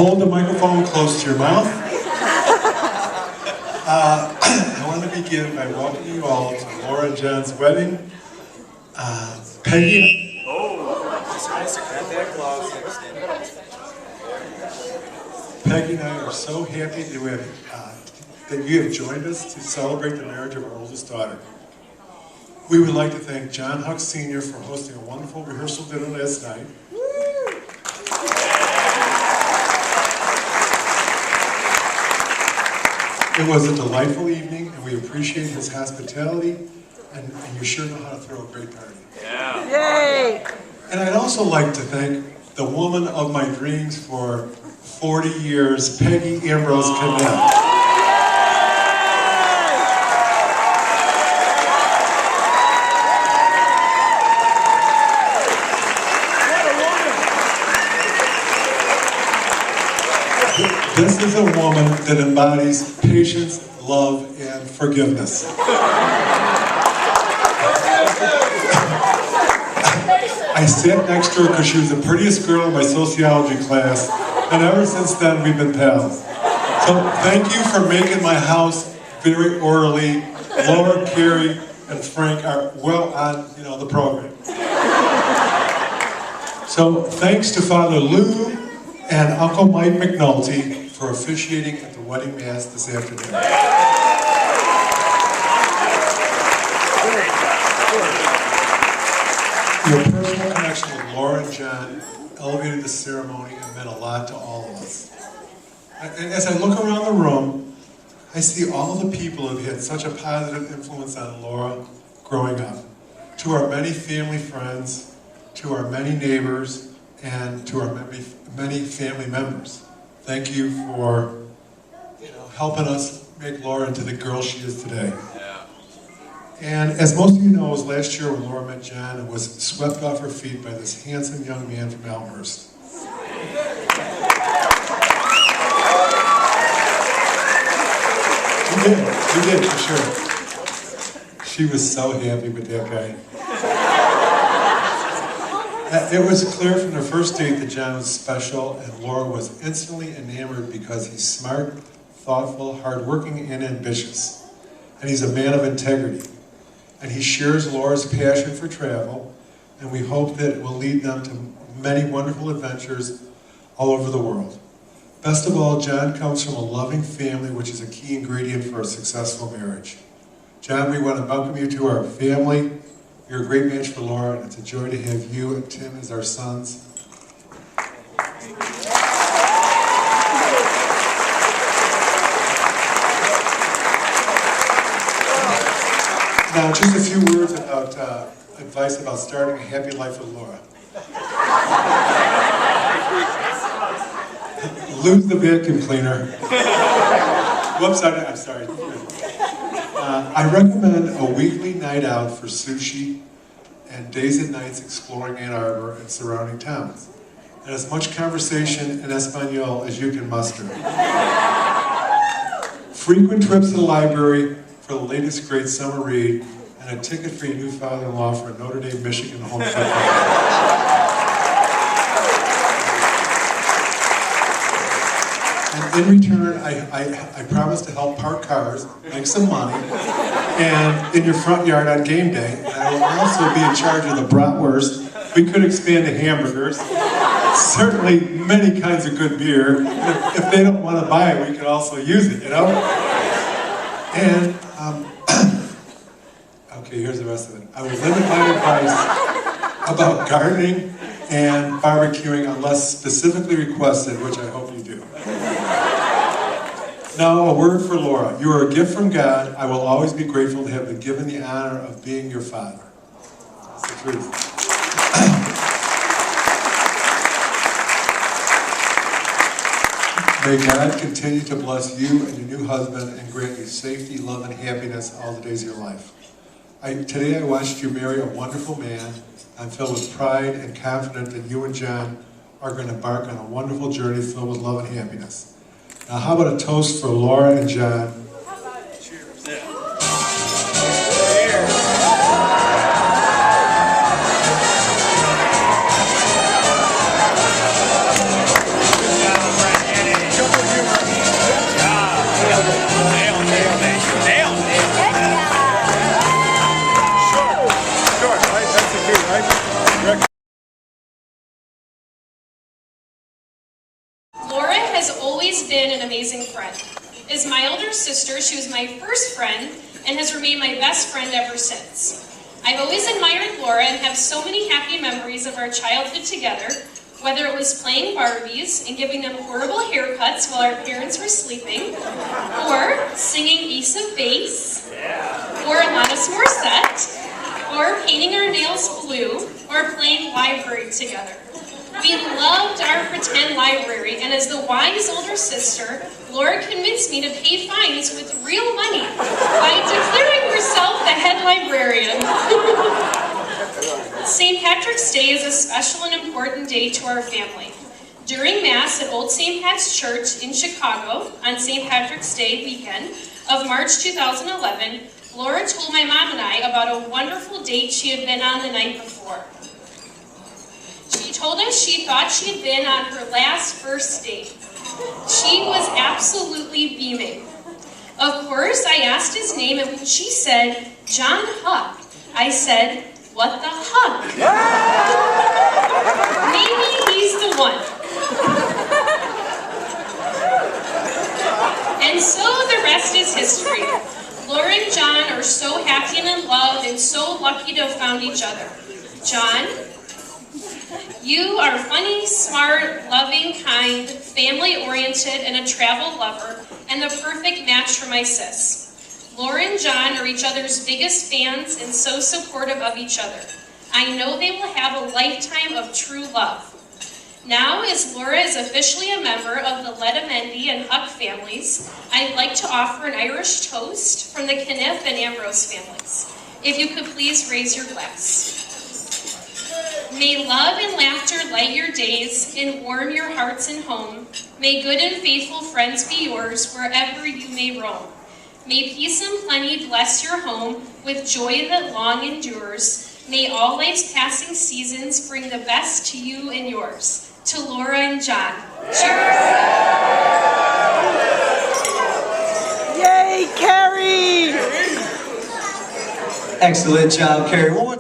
Hold the microphone close to your mouth. I want to begin by welcoming you all to Laura and John's wedding. Peggy. Peggy and I are so happy that you have joined us to celebrate the marriage of our oldest daughter. We would like to thank John Huck Sr. for hosting a wonderful rehearsal dinner last night. It was a delightful evening, and we appreciate his hospitality, and you sure know how to throw a great party. Yeah. Yay! And I'd also like to thank the woman of my dreams for 40 years, Peggy Ambrose Cadet. This is a woman that embodies patience, love, and forgiveness. I sat next to her because she was the prettiest girl in my sociology class, and ever since then we've been pals. So thank you for making my house very orderly. Laura, Carrie, and Frank are well on, the program. So thanks to Father Lou and Uncle Mike McNulty for officiating at the wedding mass this afternoon. Your personal connection with Laura and John elevated the ceremony and meant a lot to all of us. And as I look around the room, I see all the people who have had such a positive influence on Laura growing up. To our many family friends, to our many neighbors, and to our many family members. Thank you for helping us make Laura into the girl she is today. Yeah. And as most of you know, it was last year when Laura met John and was swept off her feet by this handsome young man from Elmhurst. You did, for sure. She was so happy with that guy. It was clear from the first date that John was special, and Laura was instantly enamored because he's smart, thoughtful, hardworking, and ambitious. And he's a man of integrity. And he shares Laura's passion for travel, and we hope that it will lead them to many wonderful adventures all over the world. Best of all, John comes from a loving family, which is a key ingredient for a successful marriage. John, we want to welcome you to our family. You're a great match for Laura, and it's a joy to have you and Tim as our sons. Now, just a few words about advice about starting a happy life with Laura. Lose the vacuum cleaner. Whoops, I'm sorry. I recommend a weekly night out for sushi and days and nights exploring Ann Arbor and surrounding towns, and as much conversation in Espanol as you can muster. Frequent trips to the library for the latest great summer read, and a ticket for your new father-in-law for a Notre Dame, Michigan home football. And in return, I promise to help park cars, make some money, and in your front yard on game day. And I will also be in charge of the bratwurst. We could expand to hamburgers. Certainly many kinds of good beer. If they don't want to buy it, we could also use it, And, okay, here's the rest of it. I will limit my advice about gardening and barbecuing unless specifically requested, which I hope you do. Now, a word for Laura. You are a gift from God. I will always be grateful to have been given the honor of being your father. That's the truth. May God continue to bless you and your new husband and grant you safety, love, and happiness all the days of your life. Today I watched you marry a wonderful man. I'm filled with pride and confident that you and John are going to embark on a wonderful journey filled with love and happiness. Now, how about a toast for Laura and John? Cheers. and amazing friend. As my older sister, she was my first friend and has remained my best friend ever since. I've always admired Laura and have so many happy memories of our childhood together, whether it was playing Barbies and giving them horrible haircuts while our parents were sleeping, or singing Ace of Base, or Alanis Morissette, or painting our nails blue, or playing library together. We loved our pretend library, and as the wise older sister, Laura convinced me to pay fines with real money by declaring herself the head librarian. St. Patrick's Day is a special and important day to our family. During Mass at Old St. Pat's Church in Chicago on St. Patrick's Day weekend of March 2011, Laura told my mom and I about a wonderful date she had been on the night before. She told us she thought she had been on her last first date. She was absolutely beaming. Of course, I asked his name, and when she said, John Huck, I said, what the huck? Maybe he's the one. And so the rest is history. Laura and John are so happy and in love and so lucky to have found each other. John, you are funny, smart, loving, kind, family-oriented, and a travel lover, and the perfect match for my sis. Laura and John are each other's biggest fans and so supportive of each other. I know they will have a lifetime of true love. Now, as Laura is officially a member of the Letamendi and Huck families, I'd like to offer an Irish toast from the Kniff and Ambrose families. If you could please raise your glass. May love and laughter light your days and warm your hearts and home. May good and faithful friends be yours wherever you may roam. May peace and plenty bless your home with joy that long endures. May all life's passing seasons bring the best to you and yours. To Laura and John. Cheers. Yay, Carrie! Excellent job, Carrie. One more time.